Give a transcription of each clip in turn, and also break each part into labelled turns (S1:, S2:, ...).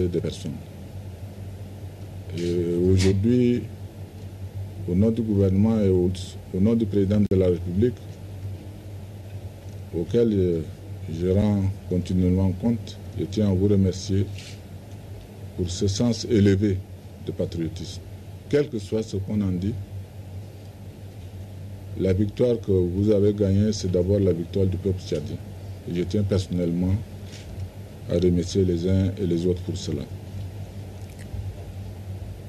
S1: des personnes. Et aujourd'hui, au nom du gouvernement et au nom du président de la République, auquel je rends continuellement compte, je tiens à vous remercier pour ce sens élevé de patriotisme. Quel que soit ce qu'on en dit, la victoire que vous avez gagnée, c'est d'abord la victoire du peuple tchadien. Et je tiens personnellement à remercier les uns et les autres pour cela.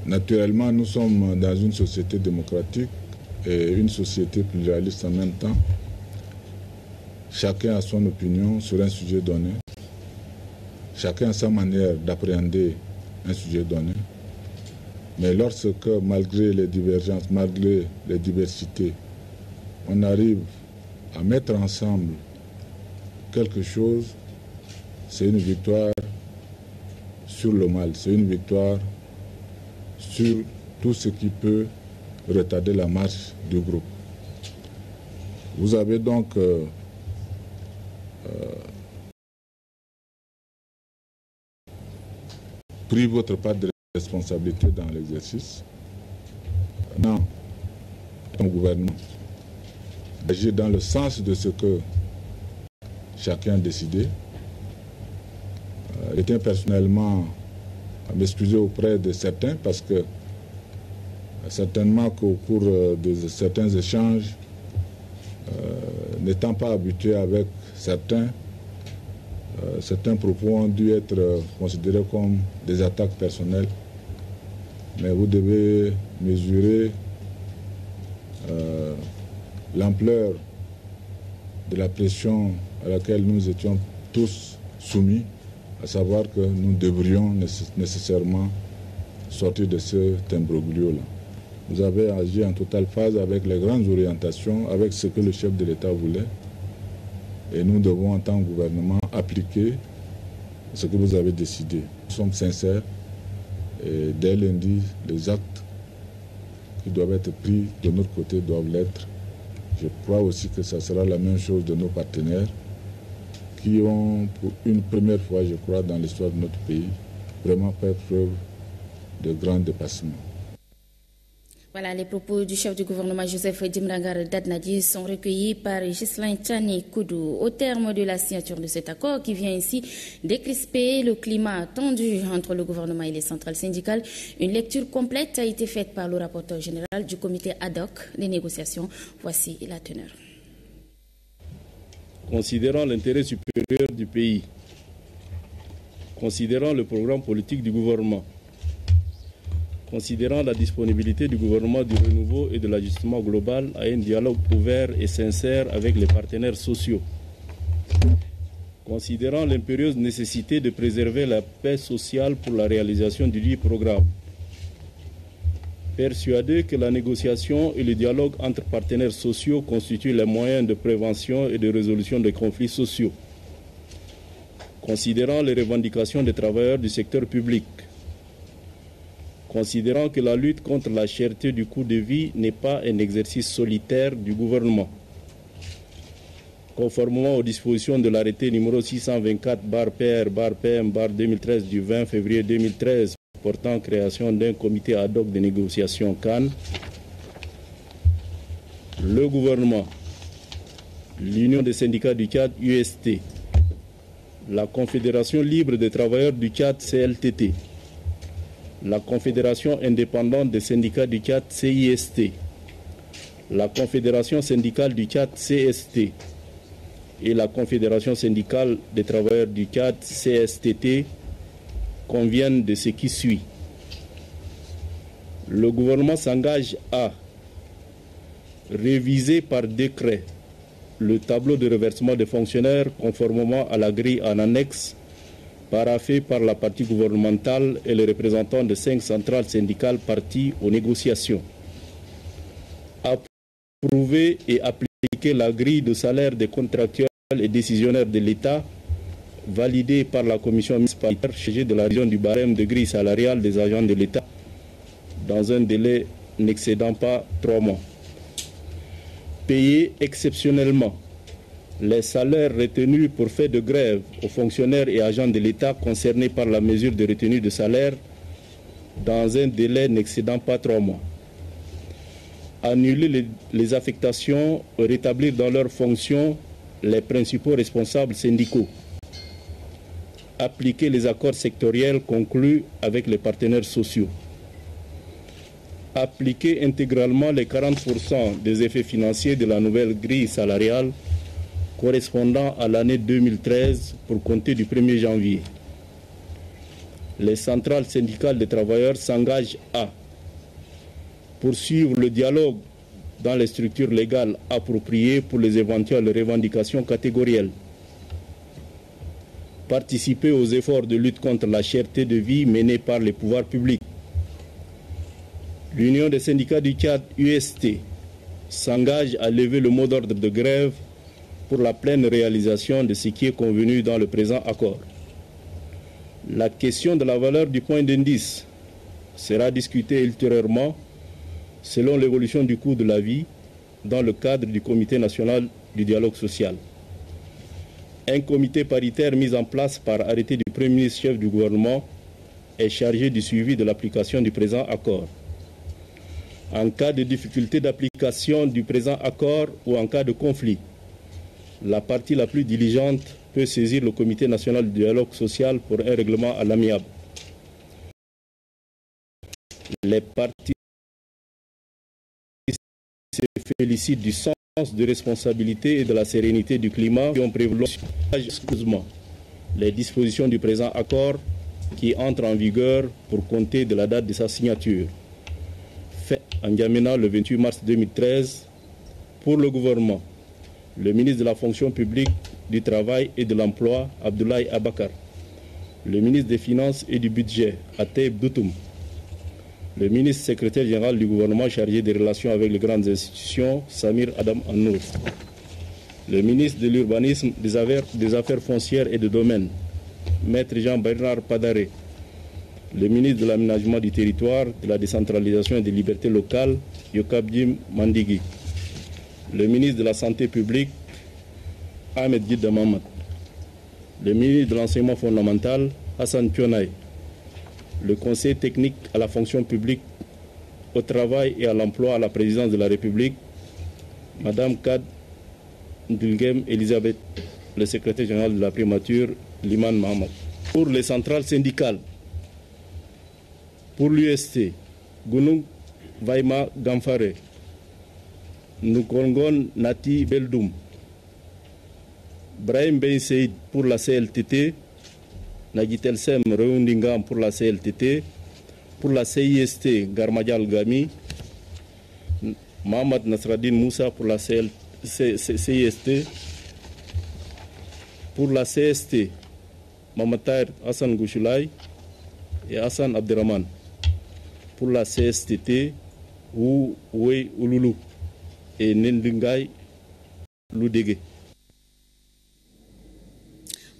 S1: Naturellement, nous sommes dans une société démocratique et une société pluraliste en même temps. Chacun a son opinion sur un sujet donné. Chacun a sa manière d'appréhender un sujet donné. Mais lorsque, malgré les divergences, malgré les diversités, on arrive à mettre ensemble quelque chose, c'est une victoire sur le mal, c'est une victoire sur tout ce qui peut retarder la marche du groupe. Vous avez donc pris votre part de responsabilité dans l'exercice. Non, ton gouvernement agit dans le sens de ce que chacun a décidé. Je tiens personnellement à m'excuser auprès de certains parce que certainement qu'au cours de certains échanges, n'étant pas habitué avec certains propos ont dû être considérés comme des attaques personnelles. Mais vous devez mesurer l'ampleur de la pression à laquelle nous étions tous soumis, à savoir que nous devrions nécessairement sortir de cet imbroglio-là. Vous avez agi en totale phase avec les grandes orientations, avec ce que le chef de l'État voulait. Et nous devons, en tant que gouvernement, appliquer ce que vous avez décidé. Nous sommes sincères et dès lundi, les actes qui doivent être pris de notre côté doivent l'être. Je crois aussi que ça sera la même chose de nos partenaires qui ont, pour une première fois, je crois, dans l'histoire de notre pays, vraiment fait preuve de grands dépassements.
S2: Voilà, les propos du chef du gouvernement Joseph Dimrangar Dadnadi sont recueillis par Ghislain Tchani Koudou. Au terme de la signature de cet accord qui vient ici décrisper le climat tendu entre le gouvernement et les centrales syndicales, une lecture complète a été faite par le rapporteur général du comité ad hoc des négociations. Voici la teneur.
S3: Considérant l'intérêt supérieur du pays, considérant le programme politique du gouvernement, considérant la disponibilité du gouvernement du renouveau et de l'ajustement global à un dialogue ouvert et sincère avec les partenaires sociaux, considérant l'impérieuse nécessité de préserver la paix sociale pour la réalisation du dit programme, persuadé que la négociation et le dialogue entre partenaires sociaux constituent les moyens de prévention et de résolution des conflits sociaux, considérant les revendications des travailleurs du secteur public, considérant que la lutte contre la cherté du coût de vie n'est pas un exercice solitaire du gouvernement, conformément aux dispositions de l'arrêté numéro 624/PR/PM/2013 du 20 février 2013 portant création d'un comité ad hoc de négociation Cannes, le gouvernement, l'Union des syndicats du Tchad UST, la Confédération libre des travailleurs du Tchad CLTT, la Confédération indépendante des syndicats du Tchad CIST, la Confédération syndicale du Tchad CST et la Confédération syndicale des travailleurs du Tchad CSTT conviennent de ce qui suit. Le gouvernement s'engage à réviser par décret le tableau de reversement des fonctionnaires conformément à la grille en annexe paraphée par la partie gouvernementale et les représentants de 5 centrales syndicales parties aux négociations. Approuver et appliquer la grille de salaire des contractuels et décisionnaires de l'État validée par la commission municipale chargée de la révision du barème de grille salariale des agents de l'État dans un délai n'excédant pas 3 mois. Payer exceptionnellement les salaires retenus pour fait de grève aux fonctionnaires et agents de l'État concernés par la mesure de retenue de salaire dans un délai n'excédant pas 3 mois. Annuler les affectations et rétablir dans leurs fonctions les principaux responsables syndicaux. Appliquer les accords sectoriels conclus avec les partenaires sociaux. Appliquer intégralement les 40% des effets financiers de la nouvelle grille salariale correspondant à l'année 2013 pour compter du 1er janvier. Les centrales syndicales des travailleurs s'engagent à poursuivre le dialogue dans les structures légales appropriées pour les éventuelles revendications catégorielles. Participer aux efforts de lutte contre la cherté de vie menés par les pouvoirs publics. L'Union des syndicats du Tchad, UST, s'engage à lever le mot d'ordre de grève pour la pleine réalisation de ce qui est convenu dans le présent accord. La question de la valeur du point d'indice sera discutée ultérieurement selon l'évolution du coût de la vie dans le cadre du Comité national du dialogue social. Un comité paritaire mis en place par arrêté du Premier ministre chef du gouvernement est chargé du suivi de l'application du présent accord. En cas de difficulté d'application du présent accord ou en cas de conflit, la partie la plus diligente peut saisir le Comité national du dialogue social pour un règlement à l'amiable. Les parties se félicitent du sens de responsabilité et de la sérénité du climat qui ont prévalu les dispositions du présent accord qui entrent en vigueur pour compter de la date de sa signature. Fait en N'Djamena le 28 mars 2013 pour le gouvernement. Le ministre de la fonction publique, du travail et de l'emploi, Abdoulaye Abakar. Le ministre des Finances et du budget, Ateb Doutoum. Le ministre secrétaire général du gouvernement chargé des relations avec les grandes institutions, Samir Adam Annour. Le ministre de l'urbanisme, des affaires foncières et de domaines, Maître Jean-Bernard Padaré. Le ministre de l'aménagement du territoire, de la décentralisation et des libertés locales, Yokabdim Mandigi. Le ministre de la Santé publique, Ahmed Gidda Mamad. Le ministre de l'Enseignement fondamental, Hassan Pionaï. Le conseil technique à la fonction publique, au travail et à l'emploi à la présidence de la République, Madame Kad Ndulgem Elisabeth, le secrétaire général de la primature, Liman Mahamad. Pour les centrales syndicales, pour l'UST, Gunung Vaima Gamfare, Nukongon Nati Beldoum, Brahim Ben Seid pour la CLTT, Nagitel Sem Reundingam pour la CLTT, pour la CIST Garmadjal Gami, Mohamed Nasraddin Moussa pour la CIST, pour la CST, Mamatair Hassan Gouchoulaye et Hassan Abderrahman, pour la CSTT, Oué Ouloulou et Nendingay Loudégué.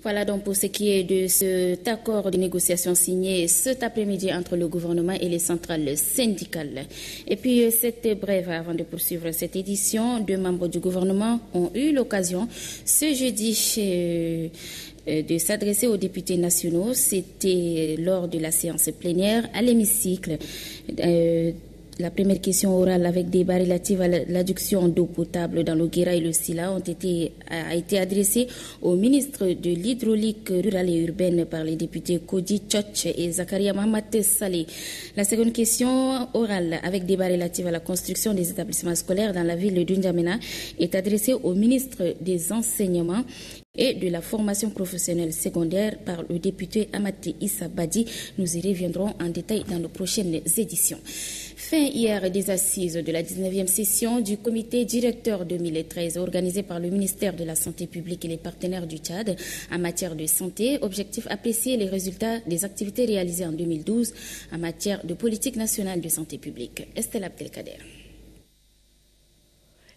S2: Voilà donc pour ce qui est de cet accord de négociation signé cet après-midi entre le gouvernement et les centrales syndicales. Et puis, cette brève, avant de poursuivre cette édition, deux membres du gouvernement ont eu l'occasion ce jeudi de s'adresser aux députés nationaux. C'était lors de la séance plénière à l'hémicycle. La première question orale avec débat relatif à l'adduction d'eau potable dans le Guéra et le Sila a été adressée au ministre de l'Hydraulique rurale et urbaine par les députés Kodi Tchotch et Zakaria Mahamat Saleh. La seconde question orale avec débat relatif à la construction des établissements scolaires dans la ville de N'Djamena est adressée au ministre des Enseignements et de la formation professionnelle secondaire par le député Amati Issa Badi. Nous y reviendrons en détail dans nos prochaines éditions. Fin hier des assises de la 19e session du comité directeur 2013 organisé par le ministère de la Santé publique et les partenaires du Tchad en matière de santé. Objectif apprécier les résultats des activités réalisées en 2012 en matière de politique nationale de santé publique. Estelle Abdelkader.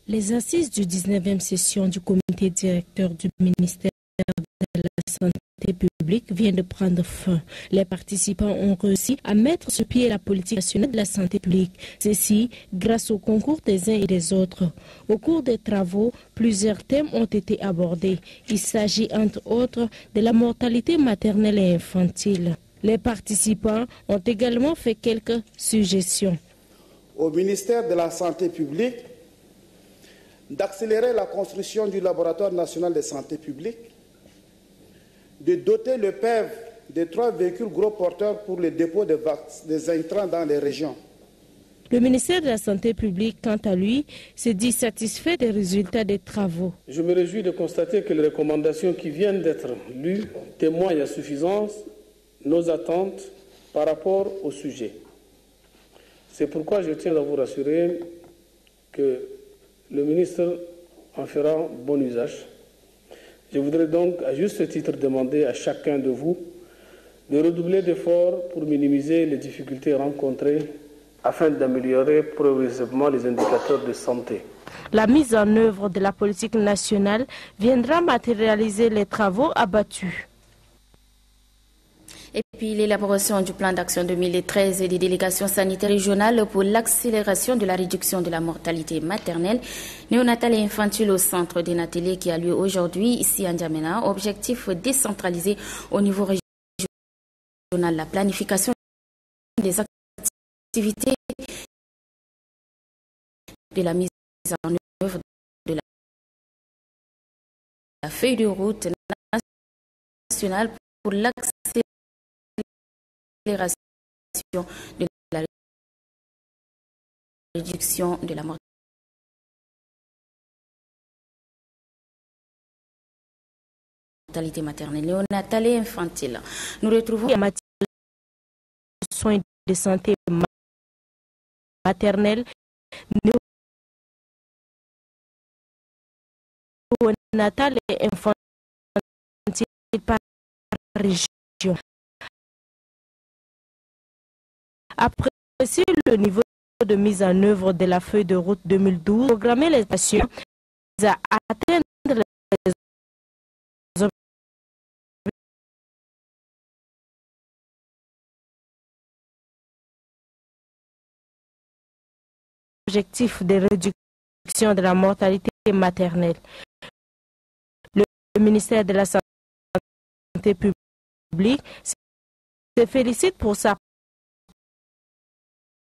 S4: Les assises du 19e session du comité directeur du ministère de la Santé publique vient de prendre fin. Les participants ont réussi à mettre sur pied la politique nationale de la santé publique. Ceci grâce au concours des uns et des autres. Au cours des travaux, plusieurs thèmes ont été abordés. Il s'agit entre autres de la mortalité maternelle et infantile. Les participants ont également fait quelques suggestions.
S5: Au ministère de la Santé publique, d'accélérer la construction du laboratoire national de santé publique, de doter le PEV de 3 véhicules gros porteurs pour le dépôt des intrants dans les régions.
S4: Le ministère de la Santé publique, quant à lui, se dit satisfait des résultats des travaux.
S6: Je me réjouis de constater que les recommandations qui viennent d'être lues témoignent à suffisance nos attentes par rapport au sujet. C'est pourquoi je tiens à vous rassurer que le ministre en fera bon usage. Je voudrais donc à juste titre demander à chacun de vous de redoubler d'efforts pour minimiser les difficultés rencontrées afin d'améliorer progressivement les indicateurs de santé.
S4: La mise en œuvre de la politique nationale viendra matérialiser les travaux abattus.
S2: Et puis l'élaboration du plan d'action 2013 et des délégations sanitaires régionales pour l'accélération de la réduction de la mortalité maternelle, néonatale et infantile au centre des Natélé qui a lieu aujourd'hui ici à N'Djamena. Objectif décentralisé au niveau régional, la planification des activités de la mise en œuvre de la feuille de route nationale pour l'accélération de la réduction de la mortalité maternelle, néonatale et infantile. Nous retrouvons
S4: en matière de soins de santé maternelle, néonatale et infantile par région. Apprécier le niveau de mise en œuvre de la feuille de route 2012, programmer les patients à atteindre les objectifs de réduction de la mortalité maternelle. Le ministère de la Santé publique se félicite pour sa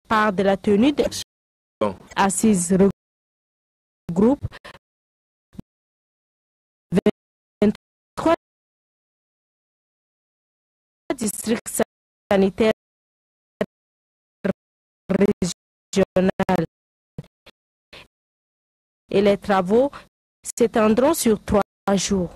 S4: part de la tenue d'assises regroupe 23 districts sanitaires régionaux et les travaux s'étendront sur 3 jours.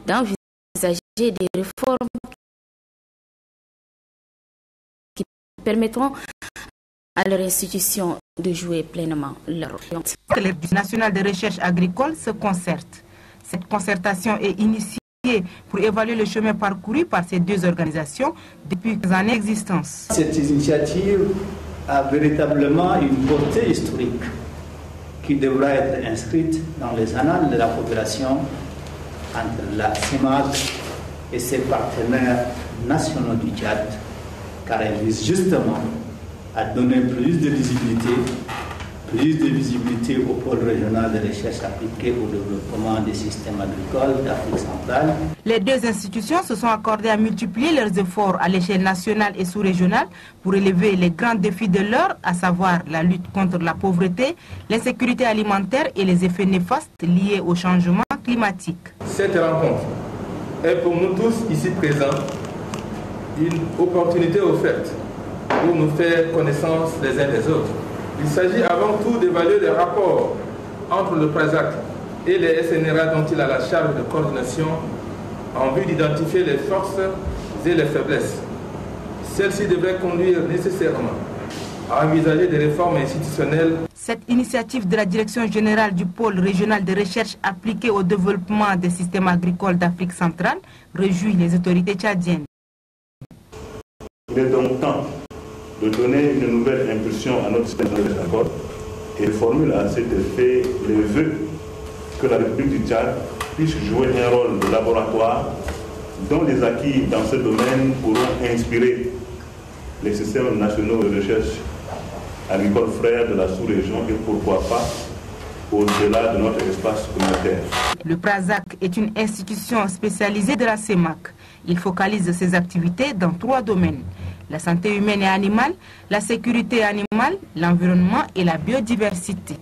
S2: D'envisager des réformes qui permettront à leur institution de jouer pleinement leur rôle.
S7: Le national de recherche agricole se concerte. Cette concertation est initiée pour évaluer le chemin parcouru par ces 2 organisations depuis des années d'existence.
S8: Cette initiative a véritablement une portée historique qui devra être inscrite dans les annales de la coopération entre la CIMAC et ses partenaires nationaux du Tchad, car elle vise justement à donner plus de visibilité au pôle régional de recherche appliquée au développement des systèmes agricoles d'Afrique centrale.
S7: Les 2 institutions se sont accordées à multiplier leurs efforts à l'échelle nationale et sous-régionale pour relever les grands défis de l'heure, à savoir la lutte contre la pauvreté, l'insécurité alimentaire et les effets néfastes liés au changement climatique.
S9: Cette rencontre est pour nous tous ici présents une opportunité offerte pour nous faire connaissance les uns des autres. Il s'agit avant tout d'évaluer les rapports entre le PRASAC et les SNRA dont il a la charge de coordination en vue d'identifier les forces et les faiblesses. Celle-ci devrait conduire nécessairement à envisager des réformes institutionnelles.
S7: Cette initiative de la Direction générale du pôle régional de recherche appliquée au développement des systèmes agricoles d'Afrique centrale réjouit les autorités tchadiennes.
S10: Il est donc temps de donner une nouvelle impulsion à notre système d'accord et formule à cet effet les vœux que la République du Tchad puisse jouer un rôle de laboratoire dont les acquis dans ce domaine pourront inspirer les systèmes nationaux de recherche agricole frères de la sous-région et pourquoi pas au-delà de notre espace communautaire.
S7: Le PRAZAC est une institution spécialisée de la CEMAC. Il focalise ses activités dans 3 domaines: la santé humaine et animale, la sécurité animale, l'environnement et la biodiversité.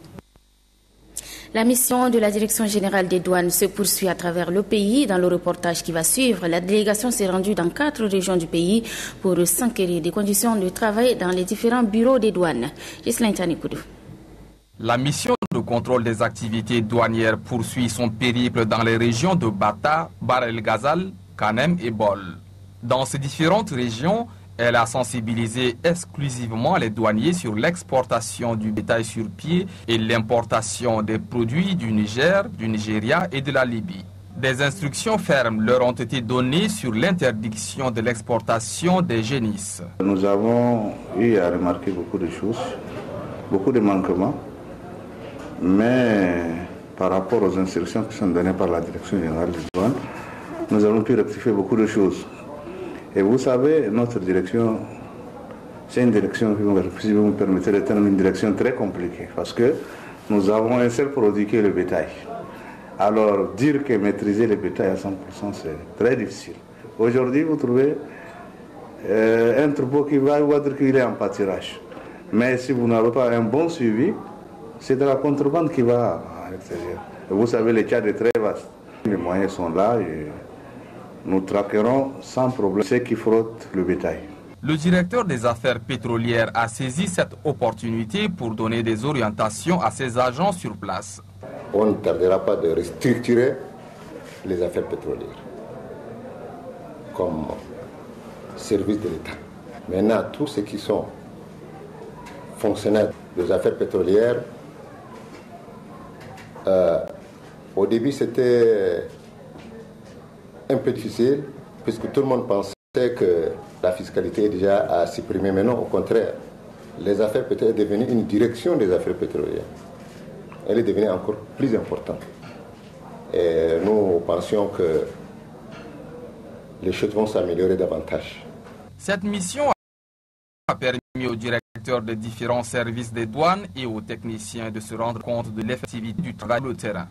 S2: La mission de la Direction générale des douanes se poursuit à travers le pays. Dans le reportage qui va suivre, la délégation s'est rendue dans 4 régions du pays pour s'enquérir des conditions de travail dans les différents bureaux des douanes. Ghislain Tchani-Koudou.
S11: La mission de contrôle des activités douanières poursuit son périple dans les régions de Bata, Bar El Ghazal, Kanem et Bol. Dans ces différentes régions, elle a sensibilisé exclusivement les douaniers sur l'exportation du bétail sur pied et l'importation des produits du Niger, du Nigeria et de la Libye. Des instructions fermes leur ont été données sur l'interdiction de l'exportation des génisses.
S10: Nous avons eu à remarquer beaucoup de choses, beaucoup de manquements, mais par rapport aux instructions qui sont données par la Direction générale des douanes, nous avons pu rectifier beaucoup de choses. Et vous savez, notre direction, c'est une direction, si vous me permettez le terme, une direction très compliquée, parce que nous avons un seul produit qui est le bétail. Alors, dire que maîtriser le bétail à 100%, c'est très difficile. Aujourd'hui, vous trouvez un troupeau qui va dire qu'il est en pâturage. Mais si vous n'avez pas un bon suivi, c'est de la contrebande qui va à l'extérieur. Vous savez, le Tchad est très vaste. Les moyens sont là et nous traquerons sans problème ceux qui frottent le bétail.
S11: Le directeur des affaires pétrolières a saisi cette opportunité pour donner des orientations à ses agents sur place.
S12: On ne tardera pas de restructurer les affaires pétrolières comme service de l'État. Maintenant, tous ceux qui sont fonctionnaires des affaires pétrolières, au début c'était un peu difficile puisque tout le monde pensait que la fiscalité est déjà à supprimer. Mais non, au contraire, les affaires pétrolières sont devenues une direction des affaires pétrolières. Elle est devenue encore plus importante. Et nous pensions que les choses vont s'améliorer davantage.
S11: Cette mission a permis aux directeurs des différents services des douanes et aux techniciens de se rendre compte de l'effectivité du travail sur le terrain.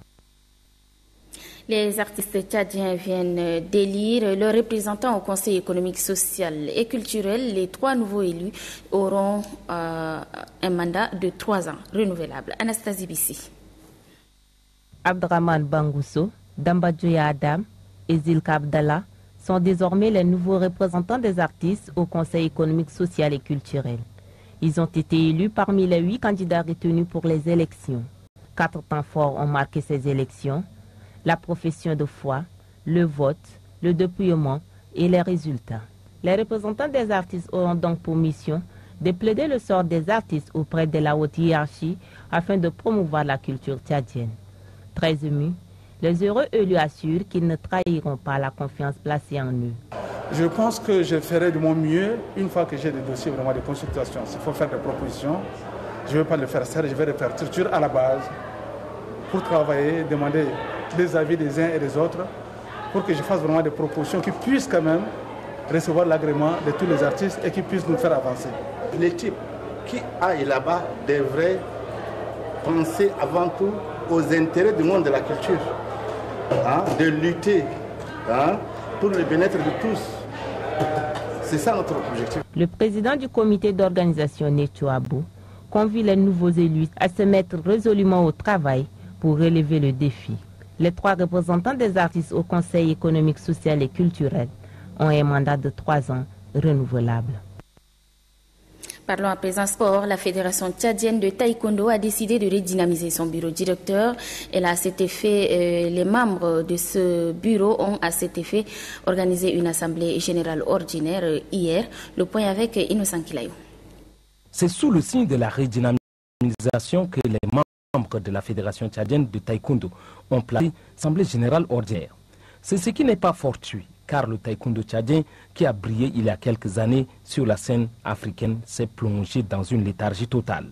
S2: Les artistes tchadiens viennent d'élire leurs représentants au Conseil économique, social et culturel. Les 3 nouveaux élus auront un mandat de 3 ans renouvelable. Anastasie Bissi.
S13: Abdraman Bangousso, Dambadjoya Adam et Zilka Abdallah sont désormais les nouveaux représentants des artistes au Conseil économique, social et culturel. Ils ont été élus parmi les 8 candidats retenus pour les élections. 4 temps forts ont marqué ces élections: la profession de foi, le vote, le dépouillement et les résultats. Les représentants des artistes auront donc pour mission de plaider le sort des artistes auprès de la haute hiérarchie afin de promouvoir la culture tchadienne. Très émus, les heureux élus assurent qu'ils ne trahiront pas la confiance placée en eux.
S5: Je pense que je ferai de mon mieux une fois que j'ai des dossiers, vraiment des consultations. S'il faut faire des propositions, je ne vais pas le faire seul, je vais le faire structure à la base pour travailler, demander des avis des uns et des autres pour que je fasse vraiment des propositions qui puissent quand même recevoir l'agrément de tous les artistes et qui puissent nous faire avancer.
S14: L'équipe qui aille là-bas devrait penser avant tout aux intérêts du monde de la culture, de lutter pour le bien-être de tous. C'est ça notre objectif.
S13: Le président du comité d'organisation, Necho Abou, convie les nouveaux élus à se mettre résolument au travail pour relever le défi. Les 3 représentants des artistes au Conseil économique, social et culturel ont un mandat de 3 ans renouvelable.
S2: Parlons à présent sport. La Fédération tchadienne de taekwondo a décidé de redynamiser son bureau directeur. Elle a à cet effet, les membres de ce bureau ont à cet effet organisé une assemblée générale ordinaire hier. Le point avec Innocent Kilayo.
S15: C'est sous le signe de la redynamisation que les membres de la Fédération tchadienne de taekwondo ont placé l'assemblée générale ordinaire. C'est ce qui n'est pas fortuit, car le taekwondo tchadien, qui a brillé il y a quelques années sur la scène africaine, s'est plongé dans une léthargie totale.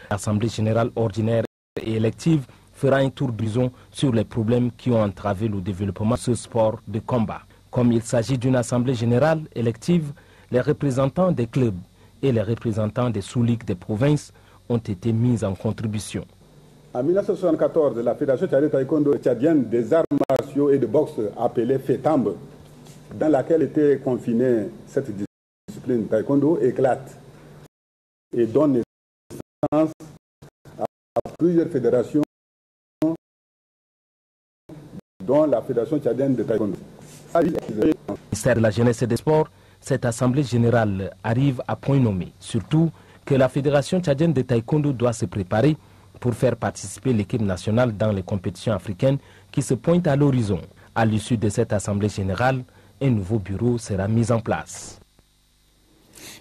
S15: L'Assemblée générale ordinaire et élective fera un tour d'horizon sur les problèmes qui ont entravé le développement de ce sport de combat. Comme il s'agit d'une assemblée générale élective, les représentants des clubs et les représentants des sous-ligues des provinces ont été mis en contribution.
S16: En 1974, la Fédération taekwondo tchadienne des arts martiaux et de boxe appelée FETAMB, dans laquelle était confinée cette discipline taekwondo, éclate et donne naissance à plusieurs fédérations, dont la Fédération tchadienne de taekwondo.
S15: Au ministère de la Jeunesse et des Sports, cette assemblée générale arrive à point nommé, surtout que la Fédération tchadienne de taekwondo doit se préparer pour faire participer l'équipe nationale dans les compétitions africaines qui se pointent à l'horizon. À l'issue de cette assemblée générale, un nouveau bureau sera mis en place.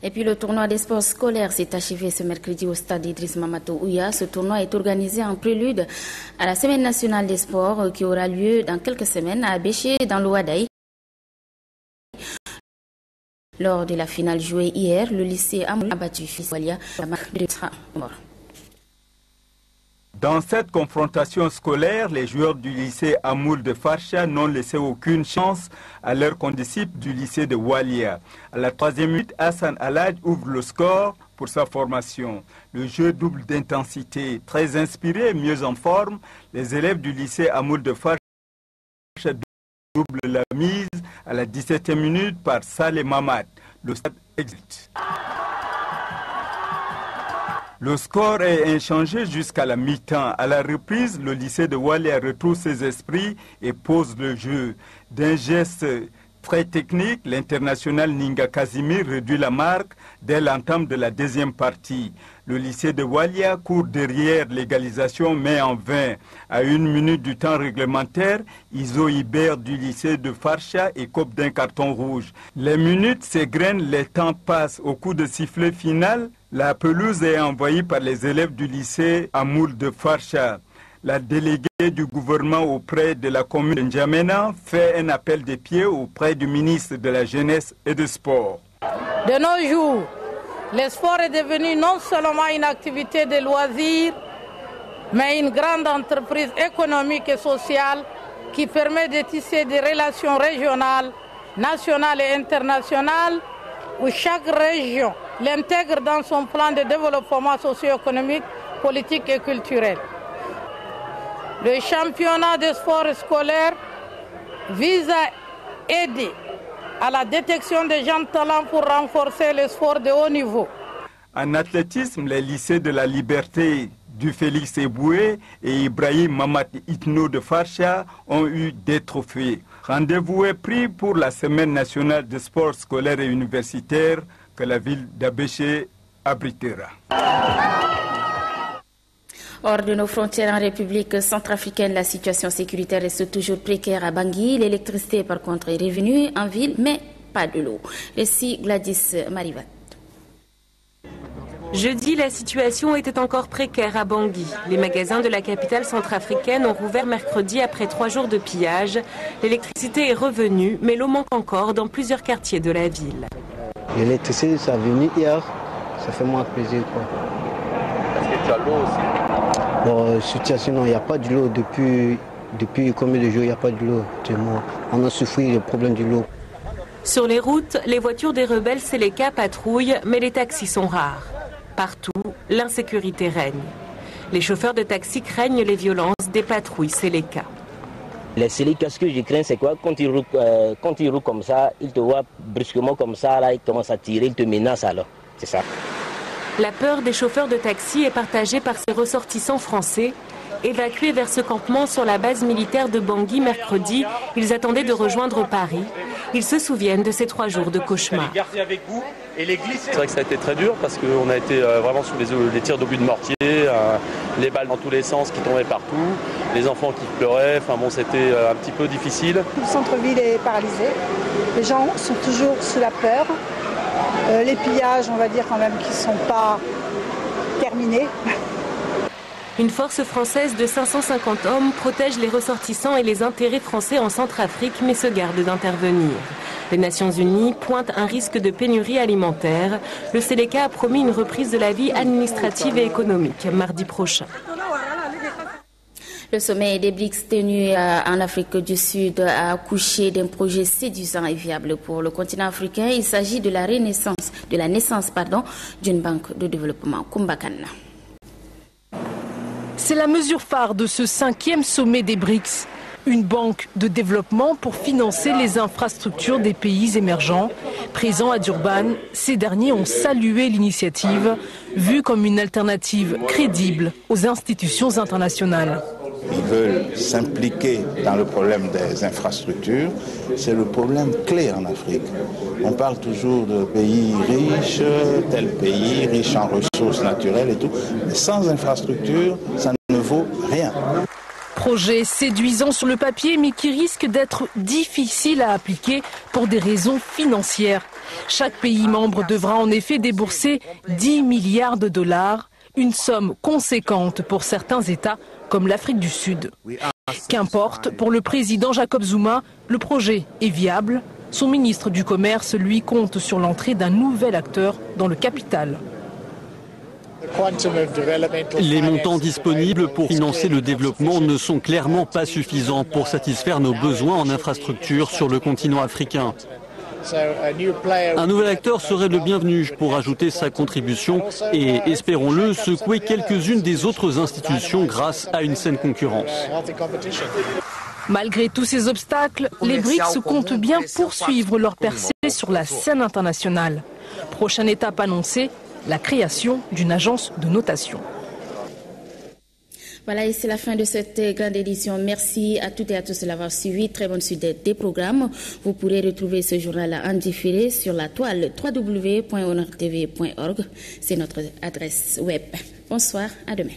S2: Et puis le tournoi des sports scolaires s'est achevé ce mercredi au stade Idriss Mamato Ouya. Ce tournoi est organisé en prélude à la Semaine nationale des sports qui aura lieu dans quelques semaines à Béché dans l'Ouadaï. Lors de la finale jouée hier, le lycée Amoul a battu Fiswalia la marque de 3 morts.
S17: Dans cette confrontation scolaire, les joueurs du lycée Amoul de Farsha n'ont laissé aucune chance à leurs condisciples du lycée de Walia. À la 3e minute, Hassan Alhaj ouvre le score pour sa formation. Le jeu double d'intensité, très inspiré et mieux en forme, les élèves du lycée Amoul de Farsha double la mise à la 17e minute par Saleh Mamad. Le stade exulte. Le score est inchangé jusqu'à la mi-temps. À la reprise, le lycée de Walia retrouve ses esprits et pose le jeu. D'un geste très technique, l'international Ninga Casimir réduit la marque dès l'entame de la deuxième partie. Le lycée de Walia court derrière l'égalisation mais en vain. À 1 minute du temps réglementaire, Iso Iber du lycée de Farsha écope d'un carton rouge. Les minutes s'égrènent, les temps passent. Au coup de sifflet final, la pelouse est envahie par les élèves du lycée Amoul de Farsha. La déléguée du gouvernement auprès de la commune de N'Djamena fait un appel de pied auprès du ministre de la Jeunesse et du Sport.
S18: De nos jours, le sport est devenu non seulement une activité de loisir, mais une grande entreprise économique et sociale qui permet de tisser des relations régionales, nationales et internationales, où chaque région l'intègre dans son plan de développement socio-économique, politique et culturel. Le championnat de sport scolaire vise à aider à la détection des jeunes talents pour renforcer le sport de haut niveau.
S17: En athlétisme, les lycées de la Liberté du Félix Eboué et Ibrahim Mamad Itno de Farsha ont eu des trophées. Rendez-vous est pris pour la Semaine nationale de sport scolaire et universitaire que la ville d'Abéché abritera.
S2: Hors de nos frontières en République centrafricaine, la situation sécuritaire reste toujours précaire à Bangui. L'électricité, par contre, est revenue en ville, mais pas de l'eau. Ici, Gladys Marivat.
S19: Jeudi, la situation était encore précaire à Bangui. Les magasins de la capitale centrafricaine ont rouvert mercredi après 3 jours de pillage. L'électricité est revenue, mais l'eau manque encore dans plusieurs quartiers de la ville.
S20: L'électricité, ça est venu hier. Ça fait moins plaisir, quoi.
S3: Est-ce que tu as l'eau aussi?
S20: Bon, situation, il n'y a pas de l'eau depuis combien de jours, il n'y a pas de l'eau. On a souffert le problème de l'eau.
S19: Sur les routes, les voitures des rebelles Séléka patrouillent, mais les taxis sont rares. Partout, l'insécurité règne. Les chauffeurs de taxi craignent les violences des patrouilles Séléka.
S21: Les Séléka, ce que je crains, c'est quoi? Quand ils roulent comme ça, ils te voient brusquement comme ça, là, ils commencent à tirer, ils te menacent alors. C'est ça.
S19: La peur des chauffeurs de taxi est partagée par ces ressortissants français. Évacués vers ce campement sur la base militaire de Bangui mercredi, ils attendaient de rejoindre Paris. Ils se souviennent de ces 3 jours de cauchemar.
S3: C'est vrai que ça a été très dur parce qu'on a été vraiment sous les tirs d'obus de mortier, les balles dans tous les sens qui tombaient partout, les enfants qui pleuraient, enfin bon, c'était un petit peu difficile.
S22: Le centre-ville est paralysé, les gens sont toujours sous la peur. Les pillages, on va dire quand même, qui ne sont pas terminés.
S19: Une force française de 550 hommes protège les ressortissants et les intérêts français en Centrafrique, mais se garde d'intervenir. Les Nations Unies pointent un risque de pénurie alimentaire. Le Seleka a promis une reprise de la vie administrative et économique mardi prochain.
S2: Le sommet des BRICS tenu en Afrique du Sud a accouché d'un projet séduisant et viable pour le continent africain. Il s'agit de la naissance d'une banque de développement. Kumbakana.
S1: C'est la mesure phare de ce 5e sommet des BRICS. Une banque de développement pour financer les infrastructures des pays émergents. Présents à Durban, ces derniers ont salué l'initiative, vue comme une alternative crédible aux institutions internationales.
S6: Ils veulent s'impliquer dans le problème des infrastructures. C'est le problème clé en Afrique. On parle toujours de pays riches, tel pays riche en ressources naturelles et tout. Mais sans infrastructure, ça ne vaut rien.
S1: Projet séduisant sur le papier, mais qui risque d'être difficile à appliquer pour des raisons financières. Chaque pays membre devra en effet débourser 10 milliards de dollars, une somme conséquente pour certains États comme l'Afrique du Sud. Qu'importe, pour le président Jacob Zuma, le projet est viable. Son ministre du Commerce, lui, compte sur l'entrée d'un nouvel acteur dans le capital.
S23: Les montants disponibles pour financer le développement ne sont clairement pas suffisants pour satisfaire nos besoins en infrastructures sur le continent africain. Un nouvel acteur serait le bienvenu pour ajouter sa contribution et, espérons-le, secouer quelques-unes des autres institutions grâce à une saine concurrence.
S1: Malgré tous ces obstacles, les BRICS comptent bien poursuivre leur percée sur la scène internationale. Prochaine étape annoncée, la création d'une agence de notation.
S2: Voilà, et c'est la fin de cette grande édition. Merci à toutes et à tous de l'avoir suivi. Très bonne suite des programmes. Vous pourrez retrouver ce journal en différé sur la toile www.honortv.org. C'est notre adresse web. Bonsoir, à demain.